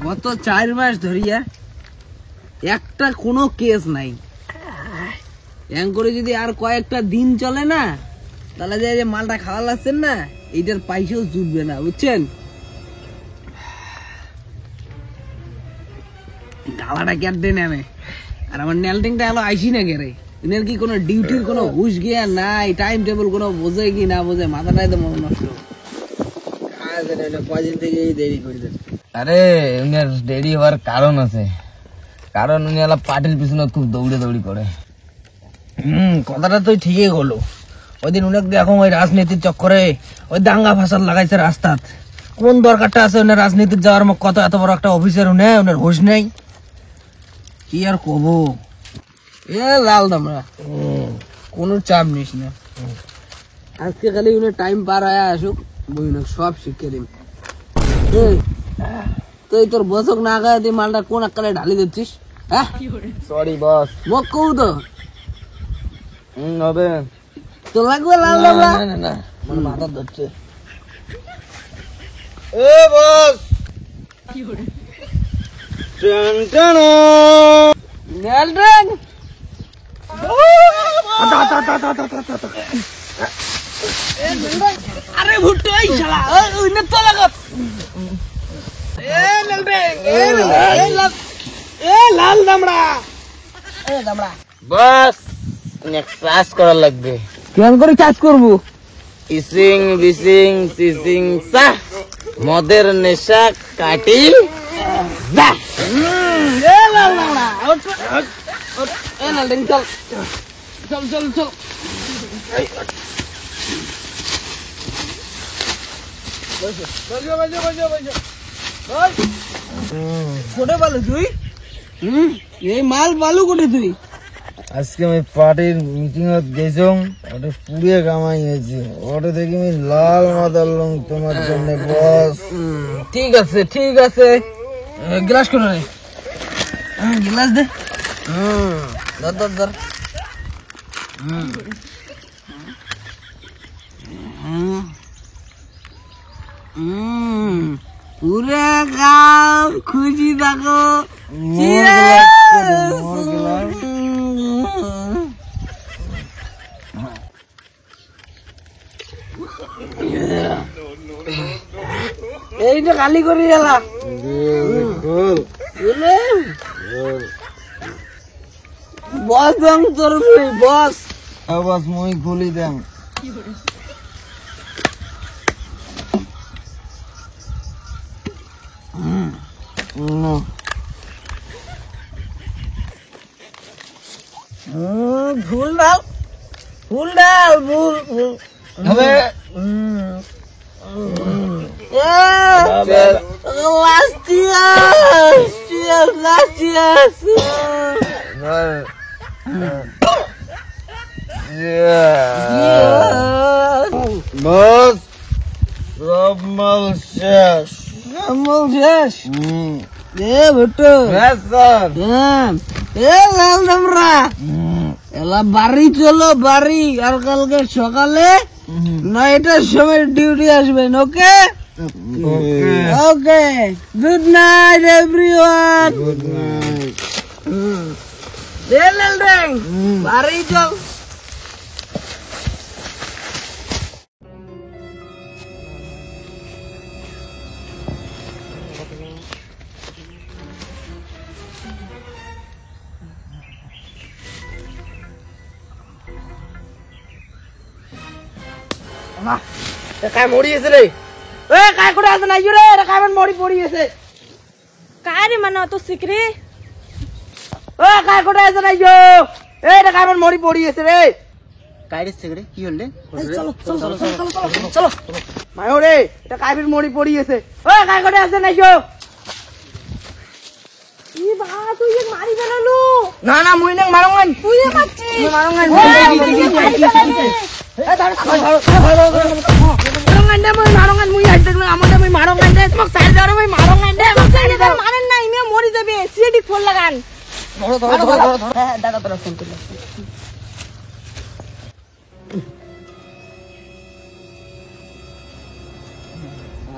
গত 4 মাস ধরিয়া একটা কোনো কেস নাই। এম করে যদি আর কয়েকটা দিন চলে না, তাহলে যে মালটা খাওয়া লাগছেন না, এইটার পয়সাও জুটবে না, বুঝছেন? গালাটা কেটে নেমে আর আমার নেলটিংটা এলো আইসি না গেরে। এদের কি কোনো ডিউটির কোনো হুশ গিয়া নাই, টাইম টেবিল কোনো বোঝে কি না বোঝে, মাথাটাই তো মনে নষ্ট। কয়দিন থেকে দেরি করে দেন। আরে উনার দেরি হওয়ার কারণ আছে, কারণ উনি পার্টির পিছনে খুব দৌড়ে দৌড়ি করে। কথাটা তুই ঠিকই বলো। ওই দিন উনাকে দেখো ওই রাজনীতির চক্করে ওই দাঙ্গা ফাসাদ লাগাইছে রাস্তাত। কোন দরকারটা আছে উনার রাজনীতির যাওয়ার? কত এত বড় একটা অফিসার উনার হুশ নেই, কি আর কব। এ লাল দামরা, কোনো চাপ নিস না। আজকে খালি উনার টাইম পার হয়ে আসুক, বই না সব শিখে দিন। তুই তোর বসক না গায়ে তুই মালটা কোন আকালে ঢালি দিচ্ছিস? হ্যাঁ সরি বস। মোক কৌ তো হবে তো লাগবে লাল দামরা। না না আমার মাথা ধরছে। এ বস নেলটন আরে ভুট্টো এই শালা ওই নে তো লাগত। এ নেলটন এ লাল দামড়া, এ দামড়া বস নেক্সট ক্লাস করা লাগবে। কেন করে কাজ করব? ইসিং বিসিং সিসিং সা মদের নেশা কাটি যা। এ লাল দামড়া এ নেলটন চল চল চল চল। কোটে বালু তুই? এই মাল বালু কোটে তুই? আজকে আমি পার্টির মিটিং গেছিলাম, ওটা পুড়িয়ে কামাই হয়েছে, ওটা দেখি আমি লাল মাদার লং তোমার জন্য বস। ঠিক আছে ঠিক আছে, গ্লাস কোন রে? গ্লাস দে। ধর ধর ধর। পুরে গাঁও খুশি থাকো। এইটা খালি করে গেলা বস দেন তোর বস। বস মই খুলি দেন। ভুল ডাল ভুল ডাল ভুল ভুল হবে last year. বস সব মাল শেষ। আমল শেষ। এ ভুট্টো এ লাল দামরা এলা বাড়ি চলো বাড়ি, আর কালকে সকালে 9টার সময় ডিউটি আসবেন। Okay okay, good night everyone. Good night. লাল ড্যাং বাড়ি চল। কাই মরি আছে রে? এ কাই করে আছে নাই রে? রে কাই মরি পড়ি আছে। काय रे मना तो सिकरे ও কাই করে আছে নাই গো? এ রে কাই মরি পড়ি আছে রে। কাইরে সিগরে কি হলে? চলো চলো চলো চলো চলো মায়ো রে, এটা কাই মরি পড়ি আছে। ও কাই করে আছে নাই গো? ई बा तू ये मारी बेललू না না মুই না মারঙ্গান, तू ये मच्छी মুই মারঙ্গান। ए धर মারঙ্গান দে মুই মারঙ্গান, মুই হাইতে না আমাদের মুই মারঙ্গান দে। তোমাক সাইড দাও মুই মারঙ্গান দে। तो साइड पर मारन नहीं मैं मरी जाबे सीडी खोल लगान ধরো ধরো ধরো ধরো। দাদা তোরা ফোন করলে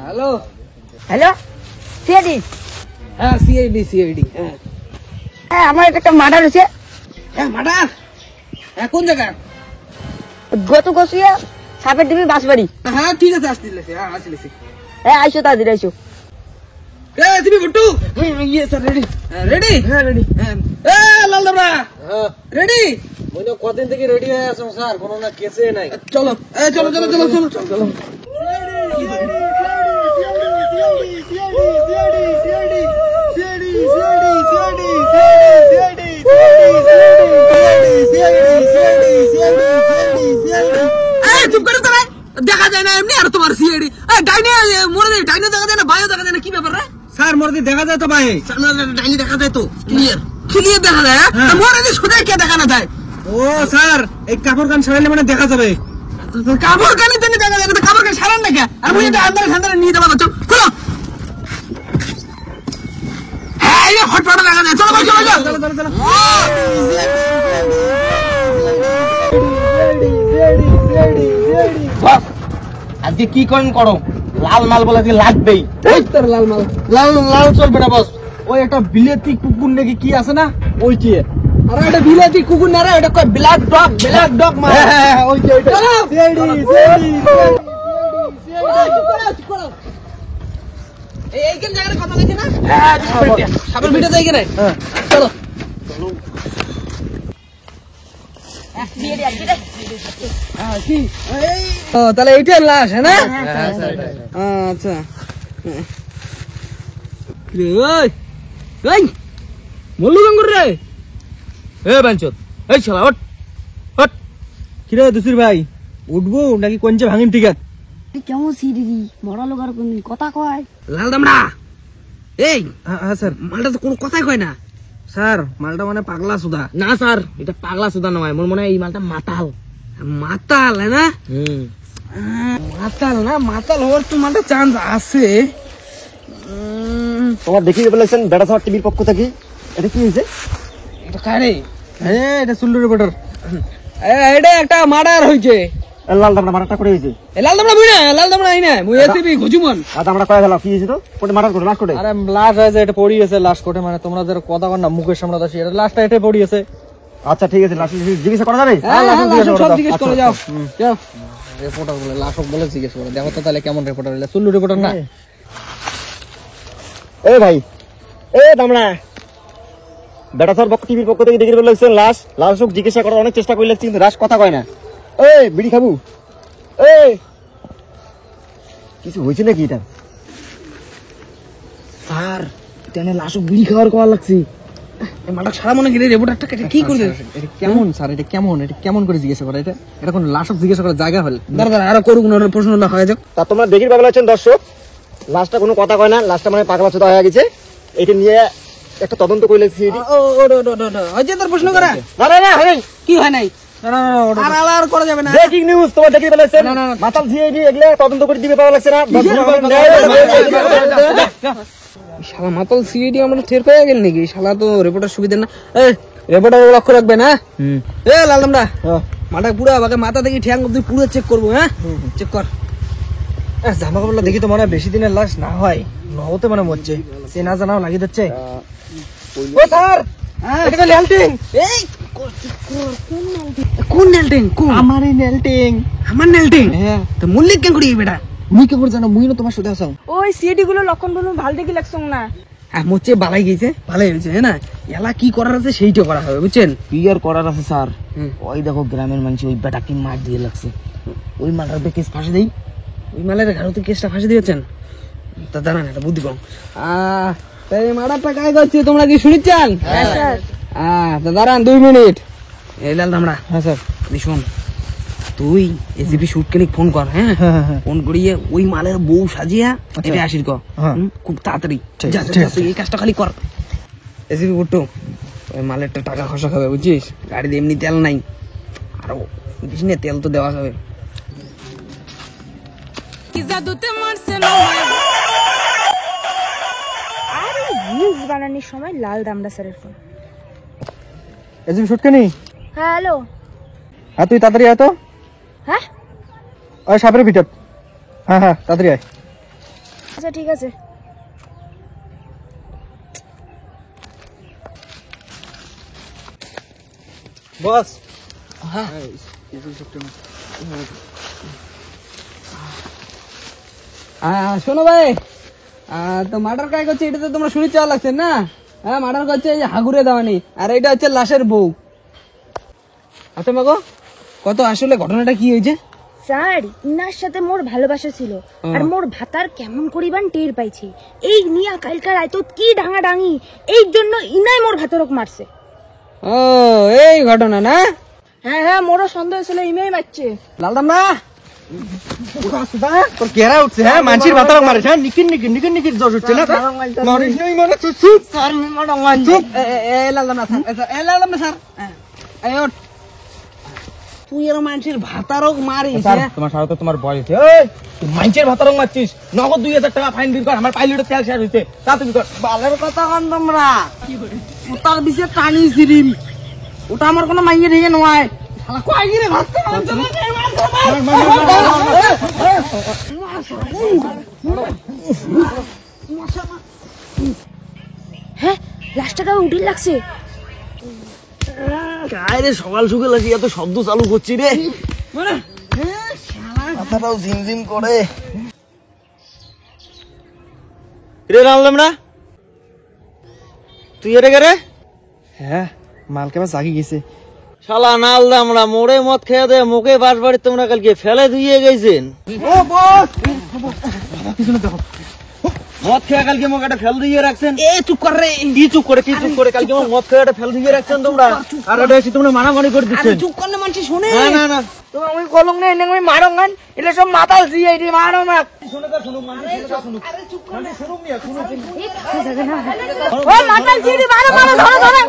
হ্যালো। Hello CID. হ্যাঁ সিআইডি। হ্যাঁ হ্যাঁ আমার একটা মার্ডার হয়েছে। হ্যাঁ মার্ডার? হ্যাঁ কোন জায়গা? গত গছিয়া সাপের ডিবি বাঁশবাড়ি। হ্যাঁ ঠিক আছে, আসতেছি। হ্যাঁ আসতেছি। হ্যাঁ আইসো তাড়াতাড়ি আইসো। এ সিবি বুট্টু। ইয়ে স্যার রেডি। রেডি? হ্যাঁ রেডি। এ লাল দামড়া রেডি? মনে কদিন থেকে রেডি হয়ে আছো স্যার, কোনো না কেসে নাই। চলো চলো। দেখা যায় না এমনি আর তোমার সিআইডি ডাইনে মরে যায়, ডাইনে দেখা যায় না, বাইরে দেখা যায় না, কি ব্যাপার রে? স্যার মোর দেখা যায় তো ভাই। ডাইনে দেখা যায় তো ক্লিয়ার দেখা যায়। মরে যে সোজা কে দেখা না যায়? ও স্যার এই কাপড় কান সারাইলে মানে দেখা যাবে। কাপড় কানের জন্য দেখা যায় না, কাপড় কান সারান না কে? আর মুই এটা আন্দারে নিয়ে যাবো, চল খুলো। হ্যাঁ এই হটপটা দেখা যায়, চলো ভাই চলো। আজকে কি করেন করো, লাল মাল বলে আজকে লাগবেই। এই তোর লাল মাল। লাল চলবে না বস, ওই একটা বিলেতি কুকুর নাকি কি আছে না ওইটি। আরে এটা বিলাতি কুকুর না রে, এটা কয় ব্ল্যাক ডগ মাল। ওইটি চলো। এইখান জায়গায় কথা বলছি না? হ্যাঁ সাপের ভিডিও তো এইখানে। চলো। ও তাহলে এইটাই লাশ, হ্যাঁ না? আচ্ছা মল্লু গঙ্গুর রে। এ বাঞ্চত, এই শালা ওঠ। কিরে দুসির ভাই, উঠবো নাকি কোনচে ভাঙিম টিকাত? কেমন সিআইডি বড় লোক আর কোন কথা কয়? লাল দামড়া, এই হ্যাঁ স্যার। মালটা তো কোনো কথাই কয় না। স্যার মালটা মানে পাগলা সুদা। না স্যার, এটা পাগলা সুদা নয়, মোর মনে হয় এই মালটা মাতাল। মাতাল হ্যাঁ না? মাতাল হওয়ার তো মালটা চান্স আছে। তোমার দেখিয়ে বলেছেন বেড়া সার টিভির পক্ষ থেকে। এটা কি হয়েছে? এটা কারে রে? হ্যাঁ এটা সুল্লু রিপোর্টার। এটা একটা মার্ডার হয়েছে। লাল দামড়া মারাটা করে হয়েছে। লাল দামড়া বুঝি না, লাল দামড়া এই না, মুই এসিবি ঘুজুমন। আর আমরা কয়ে গেলাম কি হয়েছে তো? কোটে মারার করে লাস্ট কোটে। আরে লাশ হয়েছে, এটা পড়ি আছে লাশ কোটে, মানে তোমরা যারা কথা কর না মুখের সামনে দাসি, এটা লাশটা এটা পড়ি আছে। আচ্ছা ঠিক আছে, লাস্ট জিজ্ঞাসা করা যাবে? সব জিজ্ঞেস করে যাও। যাও রিপোর্টার বলে লাশক বলে জিজ্ঞেস করে দেখো তো তাহলে কেমন রিপোর্টার হইলে। চুল্লু রিপোর্টার না? এ ভাই, এ দামড়া বেটা স্যার টিভির পক্ষ থেকে দেখিয়ে বলেছেন লাশ জিজ্ঞাসা করার অনেক চেষ্টা করলে কিন্তু লাশ কথা কয় না। এই বিড়ি খাবু? এই কিছু হয়েছে নাকি এটা? স্যার টেনে লাশক বিড়ি খাওয়ার কোয়া লাগছে। এই মালটা সারা মনে গেলে রিপোর্টারটা কি করবে? এটা কেমন স্যার, এটা কেমন করে জিজ্ঞাসা করে? এটা কোন লাশক জিজ্ঞাসা করার জায়গা হল? দাঁড়া আরো করুক না, প্রশ্নটা হয়ে যাক। তা তোমরা দেখির ভাবে লাগছেন দর্শক, লাশটা কোনো কথা কয় না, লাশটা মানে পাগলা চোদা হয়ে গেছে। এটা নিয়ে একটা তদন্ত করে লাগছে। তোর প্রশ্ন করা কি হয় নাই? আর করা যাবে না। ব্রেকিং নিউজ তোমার দেখিয়ে ফেলেছেন, মাতাল সিআইডি এগুলা তদন্ত করে দিবে পাওয়া লাগছে না। শালা মাতাল সিআইডি আমরা টের পেয়ে গেল নাকি? শালা তো রিপোর্টার সুবিধা না। রিপোর্টার লক্ষ্য রাখবে না। এ লাল দামড়া মাথা পুরো আমাকে মাথা থেকে ঠ্যাং অব্দি পুরো চেক করবো। হ্যাঁ চেক কর। জামা কাপড় দেখি তো মনে হয় বেশি দিনের লাশ না হয়, নহতে মানে মরছে, সে না জানাও লাগিয়ে যাচ্ছে। ও স্যার এটা তো ল্যালটিং। এই কোন নেলটিং? আমারই ল্যালটিং। আমার নেলটিং? তো মল্লিক কেন করি বেটা? মুই কেমন জানো, মুই না তোমার সাথে আসাও। ওই সিআইডি গুলো লক্ষণ বলুন ভালো দেখি লাগছ না। হ্যাঁ মোচে বালাই গেছে, ভালোই হয়েছে হ্যাঁ না? এলা কি করার আছে সেইটা করা হবে, বুঝছেন? কি আর করার আছে স্যার, ওই দেখো গ্রামের মানুষ ওই বেটাকে মার দিয়ে লাগছে, ওই মালটার কেস ফাঁসি দেই। ওই মালের ঘাড়তে কেসটা ফাঁসি দিয়েছেন? তা দাঁড়ান একটা বুদ্ধি কম। তাই মারাটা কাজ করছে, তোমরা কি শুনেছেন? তা দাঁড়ান 2 মিনিট। এই লাল দামড়া। হ্যাঁ স্যার। শোন, তুই এসিপি শুটকেনিক ফোন কর। হ্যাঁ ফোন করিয়ে ওই মালের বউ সাজিয়া এটা আসির কর খুব তাড়াতাড়ি। যা, তুই এই কাজটা খালি কর। এসিপি বুট্টু ওই মালেরটা টাকা খসা খাবে, বুঝছিস? গাড়িতে এমনি তেল নাই, আরো বুঝিস না তেল তো দেওয়া যাবে। আর রিলস বানানোর সময় লাল দামড়া স্যারের ফোন। এজিম শুটকানি? হ্যাঁ হ্যালো। হ্যাঁ তুই তাড়াতাড়ি আয় তো। হ্যাঁ ওই সাপের ভিতর। হ্যাঁ তাড়াতাড়ি আয়। আচ্ছা ঠিক আছে। বস শোনো ভাই, তো মার্ডার কাজ করছে এটা তো তোমরা শুনে চাওয়া লাগছে না? হ্যাঁ, মার্ডার করছে এই যে হাগুরে দেওয়ানি, আর এটা হচ্ছে লাশের বউ। আচ্ছা মাগো, কত আসলে ঘটনাটা কি হয়েছে? স্যার, ইনার সাথে মোর ভালোবাসা ছিল, আর মোর ভাতার কেমন করিবান টের পাইছি। এই নিয়া কালকার আইতো কি ডাঙা ডাঙি, এই জন্য ইনাই মোর ভাতরক মারছে। ও এই ঘটনা না? হ্যাঁ হ্যাঁ, মোরও সন্দেহ ছিল ইনাই মারছে। লালদাম না তোর কেরা উঠছে? হ্যাঁ, মানসির ভাতারক মারিস? হ্যাঁ, নিকির নিকির নিকির নিকির জ্বর উঠছে না? মারিস নাই মানে চুপ চুপ স্যার, চুপ। লালদাম না স্যার, লালদাম না স্যার, এই ওঠ। তুই এর মানসির ভাতারক মারিস? তোমার সারা তো তোমার বয়স, তুই মাইনছের ভাতারক মারছিস, নগদ 2000 টাকা ফাইন দিন কর, আমার পাইলটের তেল শেষ হয়েছে, তা তুমি কর। বালের কথা কন তোমরা, ওটার বিষয়ে টানি সিরিম, ওটা আমার কোনো মাইয়ে ঢেকে নয়। কয় গিরে ভাবতে হ্যাঁ, লাশটাকে উঠিল লাগছে। রে সকাল সকাল আছি এত শব্দ চালু করছি রে, মাথাটাও ঝিমঝিম করে রে। রামলাম না তুই এরে রে? হ্যাঁ, মালকে আমার জাগি গেছে। শালা নালদা আমরা মোড়ে মদ খেয়ে দে মুখে বাস বাড়ি তোমরা কালকে ফেলে ধুয়ে গেছেন। ও বস, মদ খেয়ে কালকে মুখ একটা ফেল দিয়ে রাখছেন। এ চুপ কর রে। কি চুপ করে কালকে আমার মদ খেয়ে একটা ফেল দিয়ে রাখছেন তোমরা, আর এটা এসে তোমরা মানামানি করে দিচ্ছেন। চুপ করলে মানুষ শুনে। না না না, তুমি আমি কলম নেই, আমি মারো গান, এটা সব মাতাল দিয়ে এটি মারো না। ও মাতাল চিড়ি, মারো মারো, ধরো ধরো।